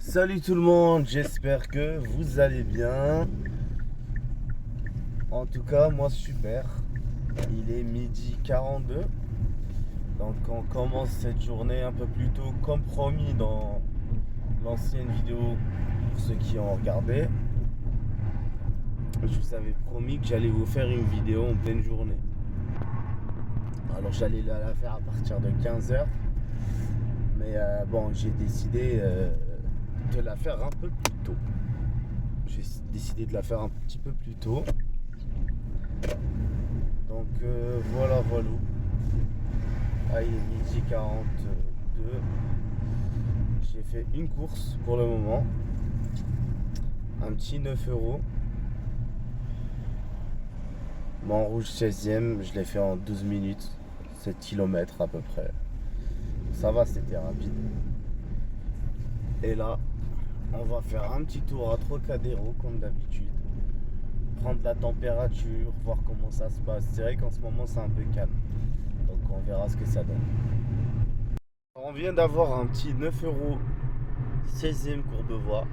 Salut tout le monde, j'espère que vous allez bien. En tout cas, moi super. Il est 12h42. Donc on commence cette journée un peu plus tôt comme promis dans l'ancienne vidéo pour ceux qui ont regardé. Je vous avais promis que j'allais vous faire une vidéo en pleine journée. Alors j'allais la faire à partir de 15h. Mais bon, j'ai décidé de la faire un peu plus tôt. J'ai décidé de la faire un petit peu plus tôt. Donc voilà. Ah, il est midi 42. J'ai fait une course pour le moment. Un petit 9 €. Montrouge 16e, je l'ai fait en 12 minutes. 7 km à peu près. Ça va, c'était rapide. Et là, on va faire un petit tour à Trocadéro comme d'habitude. Prendre la température, voir comment ça se passe. C'est vrai qu'en ce moment c'est un peu calme. Donc on verra ce que ça donne. On vient d'avoir un petit 9 € 16e Courbevoie.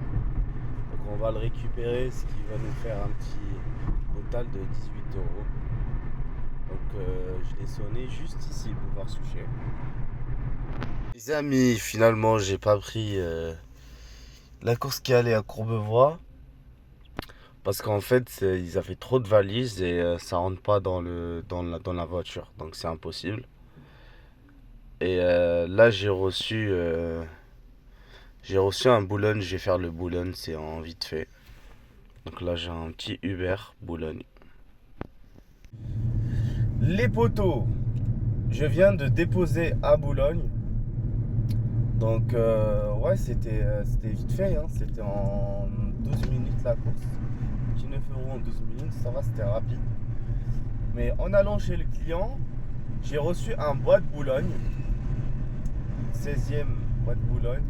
Donc on va le récupérer, ce qui va nous faire un petit total de 18 €. Donc je l'ai sonné juste ici, boulevard Suchet. Les amis, finalement j'ai pas pris la course qui allait à Courbevoie. Parce qu'en fait, ils avaient trop de valises et ça rentre pas dans la voiture. Donc c'est impossible. Et là, j'ai reçu un Boulogne. Je vais faire le Boulogne, c'est en vite fait. Donc là, j'ai un petit Uber Boulogne. Les poteaux, je viens de déposer à Boulogne. Donc ouais, c'était vite fait, hein. C'était en 12 minutes la course. Petit 9 € en 12 minutes, ça va, c'était rapide. Mais en allant chez le client, j'ai reçu un bois de Boulogne. 16e bois de Boulogne.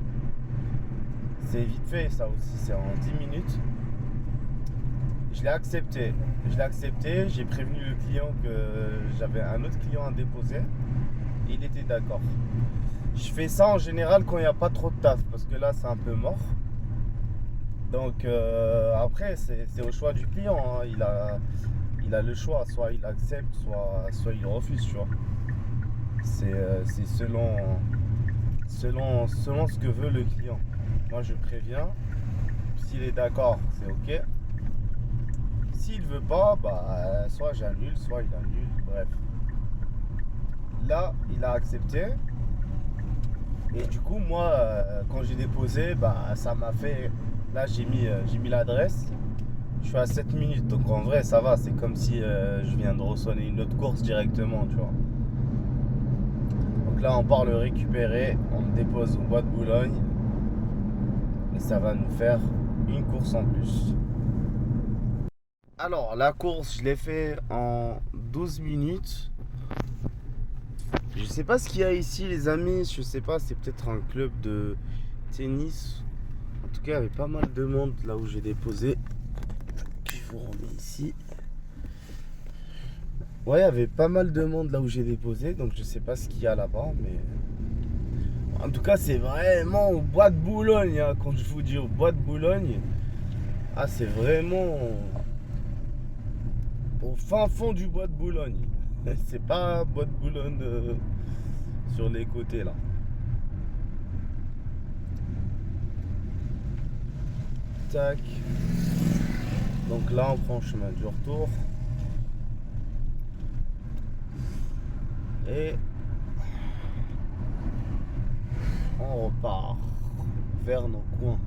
C'est vite fait ça aussi, c'est en 10 minutes. Je l'ai accepté. J'ai prévenu le client que j'avais un autre client à déposer. Et il était d'accord. Je fais ça en général quand il n'y a pas trop de taf, parce que là c'est un peu mort. Donc après c'est au choix du client, hein. Il a le choix, soit il accepte, soit il refuse, tu vois. C'est selon ce que veut le client. Moi je préviens, s'il est d'accord c'est ok. S'il veut pas, bah soit j'annule, soit il annule, bref. Là il a accepté. Et du coup moi quand j'ai déposé, bah ça m'a fait. Là j'ai mis l'adresse. Je suis à 7 minutes, donc en vrai ça va, c'est comme si je viens de ressonner une autre course directement, tu vois. Donc là on part le récupérer, on le dépose au bois de Boulogne et ça va nous faire une course en plus. Alors la course je l'ai fait en 12 minutes. Je sais pas ce qu'il y a ici les amis, je sais pas, c'est peut-être un club de tennis. En tout cas il y avait pas mal de monde là où j'ai déposé. Je vous remets ici. Ouais, il y avait pas mal de monde là où j'ai déposé, donc je sais pas ce qu'il y a là-bas, mais en tout cas c'est vraiment au bois de Boulogne, hein. Quand je vous dis au bois de Boulogne, ah c'est vraiment au fin fond du bois de Boulogne. C'est pas bois de Boulogne sur les côtés là. Tac. Donc là on prend le chemin du retour. Et on repart vers nos coins.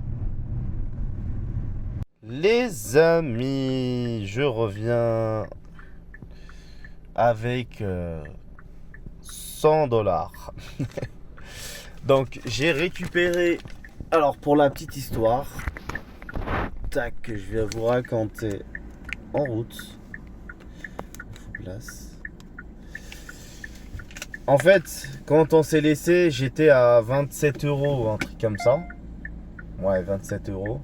Les amis, je reviens avec 100 $. Donc j'ai récupéré. Alors pour la petite histoire, tac, que je vais vous raconter en route. Place. En fait, quand on s'est laissé, j'étais à 27 €, un truc comme ça. Ouais, 27 €.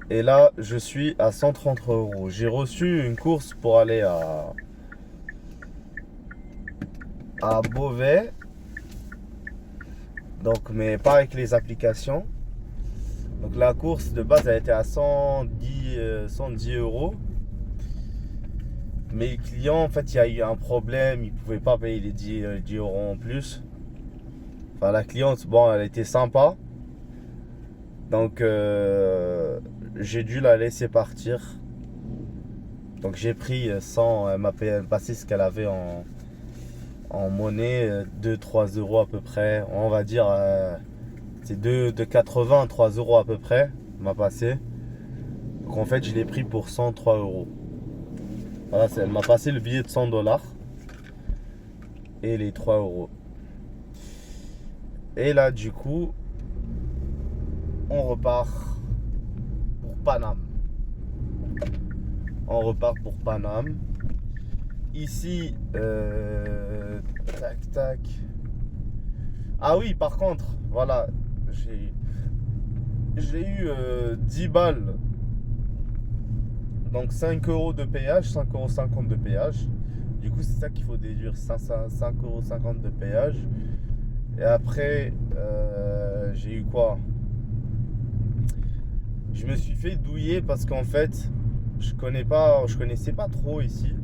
Et là, je suis à 130 €. J'ai reçu une course pour aller à Beauvais. Donc, mais pas avec les applications. Donc la course de base, elle était à 110 euros. Mais le client, en fait, il y a eu un problème. Il ne pouvait pas payer les 10 euros en plus. Enfin, la cliente, bon, elle était sympa. Donc, j'ai dû la laisser partir. Donc, j'ai pris 100. Elle m'a passé ce qu'elle avait en monnaie, 2-3 euros à peu près. On va dire, c'est de 80 à 3 euros à peu près. Elle m'a passé. Donc, en fait, je l'ai pris pour 103 euros. Voilà, elle m'a passé le billet de 100 dollars et les 3 euros. Et là, du coup, on repart pour Paname. On repart pour Paname. Ici, tac, tac. Ah oui, par contre, voilà, j'ai eu 10 balles. Donc 5 euros de péage, 5,50 € de péage. Du coup, c'est ça qu'il faut déduire, 5,50 € de péage. Et après, j'ai eu quoi? Je me suis fait douiller parce qu'en fait, je connaissais pas trop ici.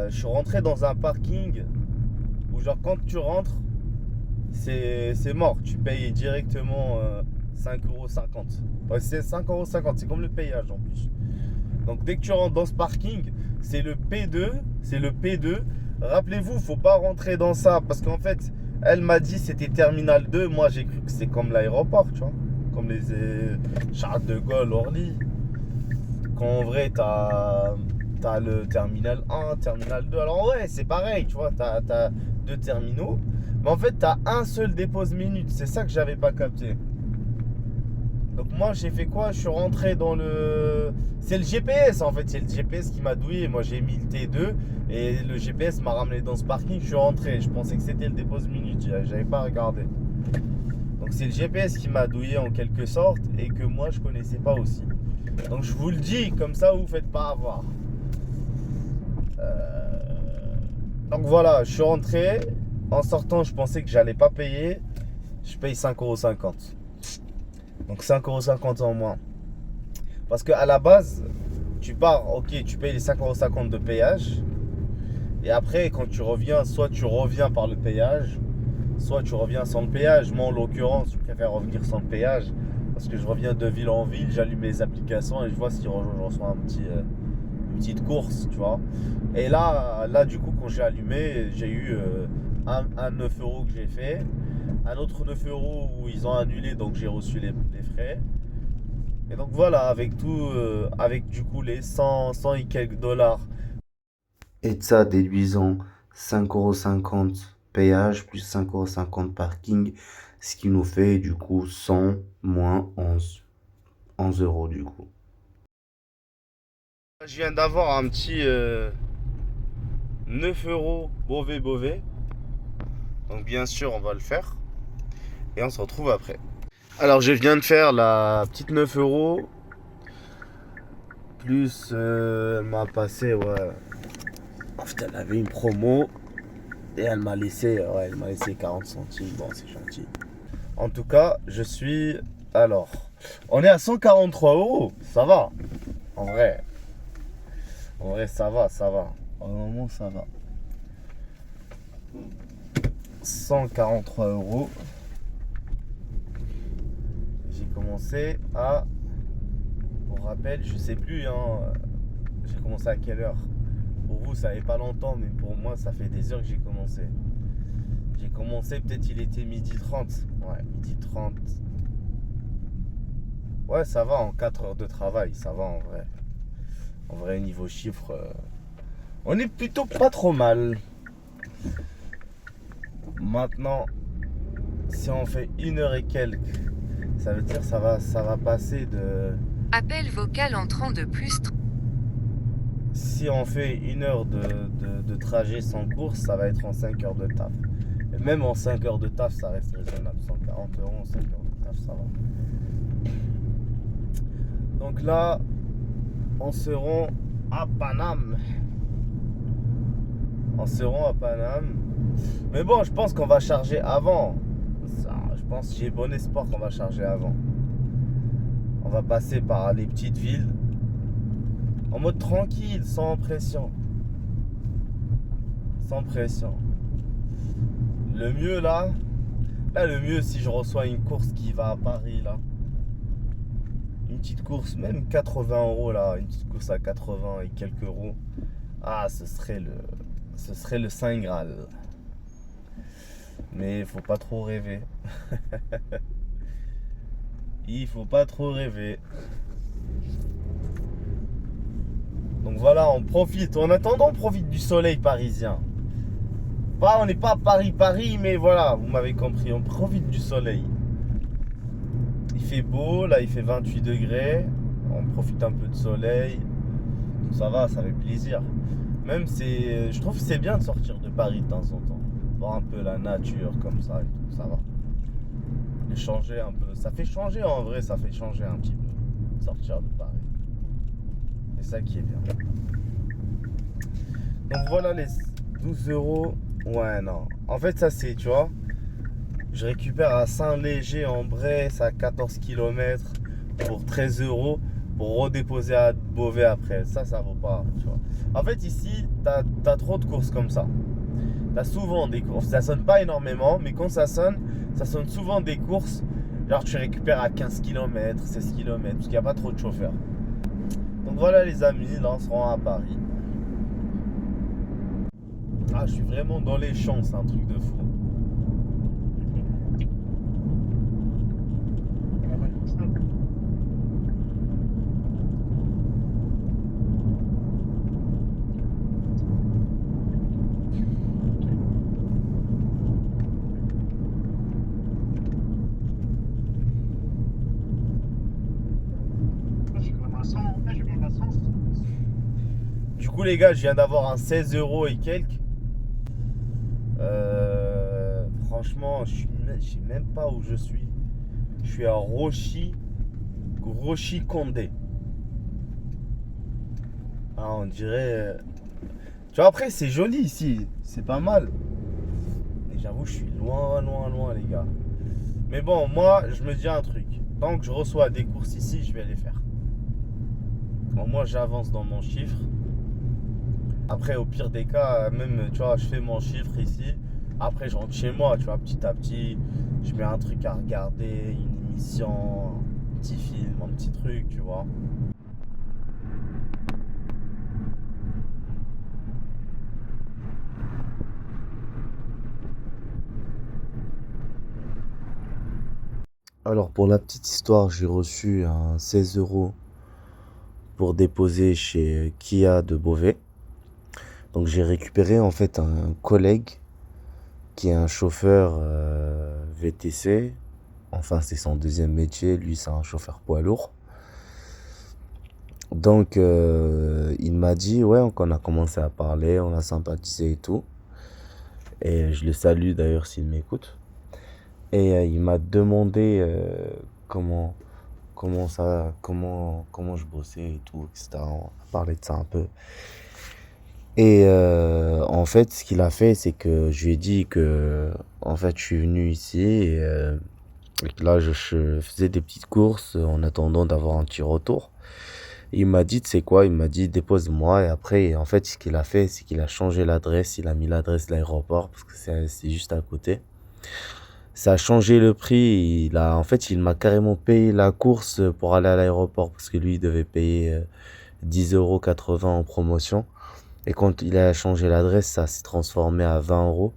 Je suis rentré dans un parking où genre quand tu rentres, c'est mort. Tu payes directement 5,50 €. Ouais, c'est 5,50 €, c'est comme le péage en plus. Donc dès que tu rentres dans ce parking, c'est le P2. C'est le P2. Rappelez-vous, faut pas rentrer dans ça parce qu'en fait, elle m'a dit c'était terminal 2. Moi j'ai cru que c'est comme l'aéroport, tu vois. Comme les Charles de Gaulle, Orly. Quand en vrai, t'as le terminal 1, terminal 2. Alors ouais, c'est pareil, tu vois, t'as deux terminaux. Mais en fait, t'as un seul dépose minute. C'est ça que j'avais pas capté. Donc moi, j'ai fait quoi? Je suis rentré dans le... C'est le GPS en fait. C'est le GPS qui m'a douillé. Moi, j'ai mis le T2 et le GPS m'a ramené dans ce parking. Je suis rentré. Je pensais que c'était le dépose minute. J'avais pas regardé. Donc c'est le GPS qui m'a douillé en quelque sorte et que moi, je connaissais pas aussi. Donc je vous le dis, comme ça, vous faites pas avoir. Donc voilà, je suis rentré. En sortant, je pensais que j'allais pas payer. Je paye 5,50 €. Donc 5,50 € en moins. Parce qu'à la base, tu pars, ok, tu payes les 5,50 € de péage. Et après, quand tu reviens, soit tu reviens par le péage, soit tu reviens sans le péage. Moi, en l'occurrence, je préfère revenir sans le péage. Parce que je reviens de ville en ville, j'allume mes applications et je vois si je reçois une petite course, tu vois. Et là, du coup, quand j'ai allumé, j'ai eu un 9 € que j'ai fait. Un autre 9 € où ils ont annulé, donc j'ai reçu les frais. Et donc voilà, avec tout, avec du coup les 100 et quelques dollars. Et de ça, déduisant 5,50 € péage plus 5,50 € parking, ce qui nous fait du coup 100 moins 11 € du coup. Je viens d'avoir un petit 9 € Beauvais. Donc bien sûr, on va le faire. Et on se retrouve après. Alors je viens de faire la petite 9 € plus elle m'a passé, ouais. En fait, elle avait une promo et elle m'a laissé 40 centimes. Bon, c'est gentil. En tout cas, je suis. Alors, on est à 143 €. Ça va. En vrai, ça va. Au moment, ça va. 143 €. J'ai commencé à. Pour rappel, je sais plus, hein. J'ai commencé à quelle heure? Pour vous, ça fait pas longtemps, mais pour moi, ça fait des heures que j'ai commencé. J'ai commencé, peut-être il était 12h30. Ouais, 12h30. Ouais, ça va, en 4 heures de travail, ça va en vrai. En vrai, niveau chiffre, on est plutôt pas trop mal. Maintenant, si on fait 1 heure et quelques, ça veut dire ça va passer de... Appel vocal entrant de plus. Si on fait 1 heure de trajet sans course, ça va être en 5 heures de taf. Et même en 5 heures de taf, ça reste raisonnable. 140 € en 5 heures de taf, ça va. Donc là, on se rend à Paname. Mais bon, je pense qu'on va charger avant. Je pense, j'ai bon espoir qu'on va charger avant. On va passer par les petites villes en mode tranquille, sans pression. Sans pression. Le mieux là, le mieux si je reçois une course qui va à Paris là. Une petite course, même 80 € là, une petite course à 80 et quelques euros. Ah, ce serait le Saint Graal. Mais il faut pas trop rêver. Il faut pas trop rêver. Donc voilà, on profite. En attendant, on profite du soleil parisien. On n'est pas à Paris, mais voilà, vous m'avez compris. On profite du soleil. Il fait beau, là il fait 28 degrés. On profite un peu de soleil. Ça va, ça fait plaisir. Même je trouve que c'est bien de sortir de Paris de temps en temps. Voir un peu la nature comme ça et tout, ça va. Et changer un peu. Ça fait changer en vrai, ça fait changer un petit peu. Sortir de Paris. C'est ça qui est bien. Donc voilà les 12 €. Ouais, non. En fait, ça c'est, tu vois, je récupère à Saint-Léger en Bresse à 14 km pour 13 € pour redéposer à Beauvais après. Ça vaut pas, tu vois. En fait, ici, t'as trop de courses comme ça. T'as souvent des courses. Ça sonne pas énormément, mais quand ça sonne souvent des courses. Genre, tu récupères à 15 km, 16 km, parce qu'il n'y a pas trop de chauffeurs. Donc voilà, les amis, là, on se rend à Paris. Ah, je suis vraiment dans les champs, c'est un truc de fou. Du coup, les gars, je viens d'avoir un 16 € et quelques. Franchement, je sais même pas où je suis. Je suis à Rochy-Condé. Ah, on dirait. Tu vois, après, c'est joli ici. C'est pas mal. Mais j'avoue, je suis loin, les gars. Mais bon, moi, je me dis un truc. Tant que je reçois des courses ici, je vais les faire. Bon, moi, j'avance dans mon chiffre. Après, au pire des cas, même, tu vois, je fais mon chiffre ici. Après, je rentre chez moi, tu vois, petit à petit. Je mets un truc à regarder, une émission, un petit film, un petit truc, tu vois. Alors pour la petite histoire, j'ai reçu un 16 € pour déposer chez Kia de Beauvais. Donc j'ai récupéré en fait un collègue qui est un chauffeur VTC. Enfin c'est son deuxième métier, lui c'est un chauffeur poids lourd. Donc il m'a dit, ouais, on a commencé à parler, on a sympathisé et tout. Et je le salue d'ailleurs s'il m'écoute. Et il m'a demandé comment je bossais et tout, etc. On a parlé de ça un peu. Et en fait, ce qu'il a fait, c'est que je lui ai dit que en fait, je suis venu ici et que là, je faisais des petites courses en attendant d'avoir un petit retour. Et il m'a dit, tu sais quoi? Il m'a dit, dépose-moi. Et après, en fait, ce qu'il a fait, c'est qu'il a changé l'adresse. Il a mis l'adresse de l'aéroport parce que c'est juste à côté. Ça a changé le prix. En fait, il m'a carrément payé la course pour aller à l'aéroport parce que lui, il devait payer 10,80 € en promotion. Et quand il a changé l'adresse, ça s'est transformé à 20 €.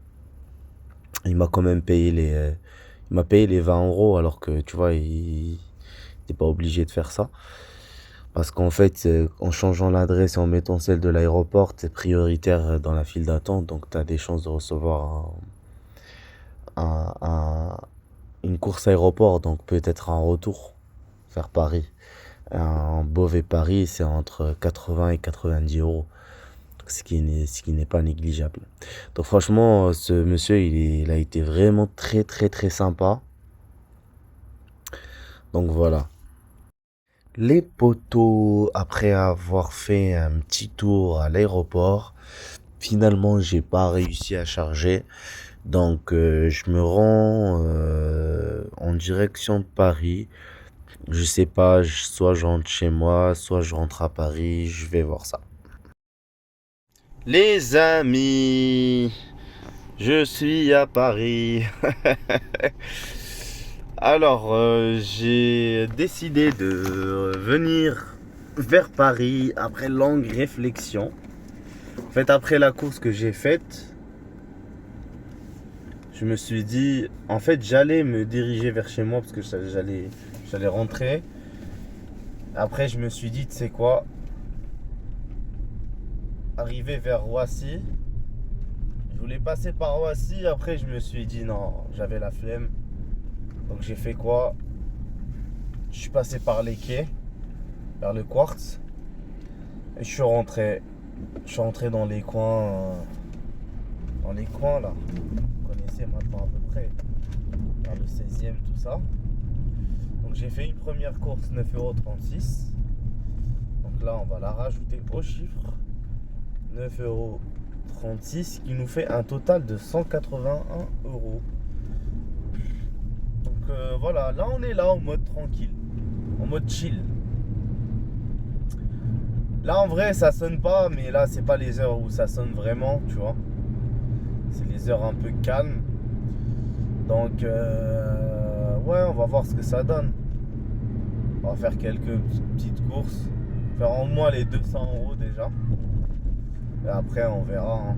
Il m'a quand même payé il m'a payé les 20 € alors que, tu vois, il n'était pas obligé de faire ça. Parce qu'en fait, en changeant l'adresse et en mettant celle de l'aéroport, c'est prioritaire dans la file d'attente. Donc, tu as des chances de recevoir une course aéroport, donc peut-être un retour vers Paris. Un Beauvais-Paris, c'est entre 80 et 90 €, ce qui n'est pas négligeable. Donc franchement, ce monsieur, il a été vraiment très très très sympa. Donc voilà. Les potos, après avoir fait un petit tour à l'aéroport, finalement, j'ai pas réussi à charger. Donc je me rends en direction de Paris. Je sais pas, soit je rentre chez moi, soit je rentre à Paris, je vais voir ça. Les amis, je suis à Paris. Alors, j'ai décidé de venir vers Paris après longue réflexion. En fait, après la course que j'ai faite, je me suis dit, en fait, j'allais me diriger vers chez moi parce que j'allais rentrer. Après, je me suis dit, tu sais quoi, arrivé vers Roissy, je voulais passer par Roissy. Après, je me suis dit, non, j'avais la flemme. Donc, j'ai fait quoi? Je suis passé par les quais, vers le Quartz. Et je suis rentré dans les coins. Là. Vous connaissez maintenant à peu près. Vers le 16e, tout ça. Donc j'ai fait une première course 9,36 €. Donc là, on va la rajouter au chiffre. 9,36 € qui nous fait un total de 181 €. Donc voilà, là on est là en mode tranquille, en mode chill. Là en vrai ça sonne pas, mais là c'est pas les heures où ça sonne vraiment, tu vois. C'est les heures un peu calmes. Donc ouais, on va voir ce que ça donne. On va faire quelques petites courses. Faire au moins les 200 € déjà. Et après on verra, hein,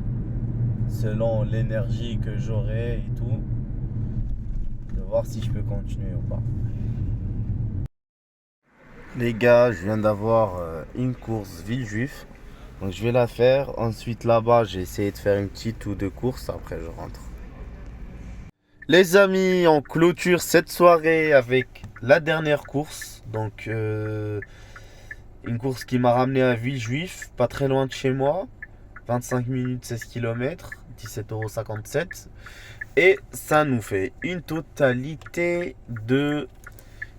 selon l'énergie que j'aurai et tout, de voir si je peux continuer ou pas. Les gars, je viens d'avoir une course Villejuif. Donc je vais la faire. Ensuite là-bas, j'ai essayé de faire une petite ou deux courses. Après je rentre. Les amis, on clôture cette soirée avec la dernière course. Donc une course qui m'a ramené à Villejuif, pas très loin de chez moi. 25 minutes, 16 km, 17,57 €. Et ça nous fait une totalité de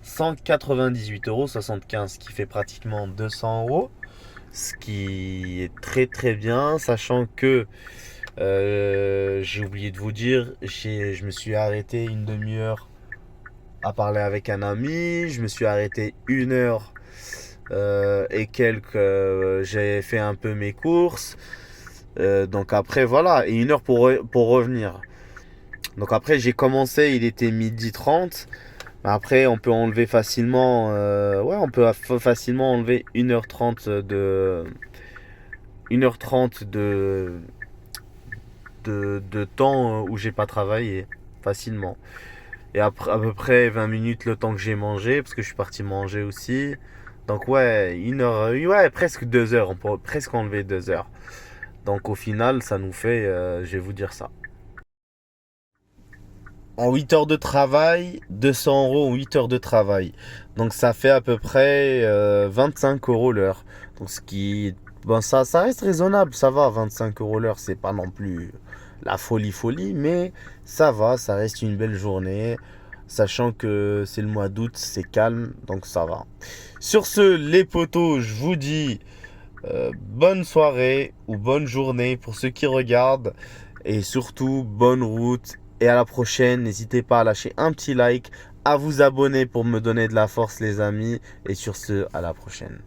198,75 €, qui fait pratiquement 200 €. Ce qui est très très bien, sachant que j'ai oublié de vous dire, je me suis arrêté une demi-heure à parler avec un ami. Je me suis arrêté 1 heure et quelques, j'ai fait un peu mes courses. Donc après voilà, et 1 heure pour revenir. Donc après j'ai commencé, il était 12h30. Après on peut enlever facilement, ouais, on peut facilement enlever 1h30 de temps où j'ai pas travaillé, facilement. Et après à peu près 20 minutes le temps que j'ai mangé, parce que je suis parti manger aussi. Donc ouais, 1 heure, ouais, presque 2 heures, on peut presque enlever 2 heures. Donc au final ça nous fait, je vais vous dire ça. En 8 heures de travail, 200 € en 8 heures de travail. Donc ça fait à peu près 25 € l'heure. Donc ce qui, bon, ça reste raisonnable, ça va, 25 € l'heure, c'est pas non plus la folie, mais ça va, ça reste une belle journée. Sachant que c'est le mois d'août, c'est calme, donc ça va. Sur ce, les potos, je vous dis bonne soirée ou bonne journée pour ceux qui regardent. Et surtout, bonne route. Et à la prochaine, n'hésitez pas à lâcher un petit like, à vous abonner pour me donner de la force les amis. Et sur ce, à la prochaine.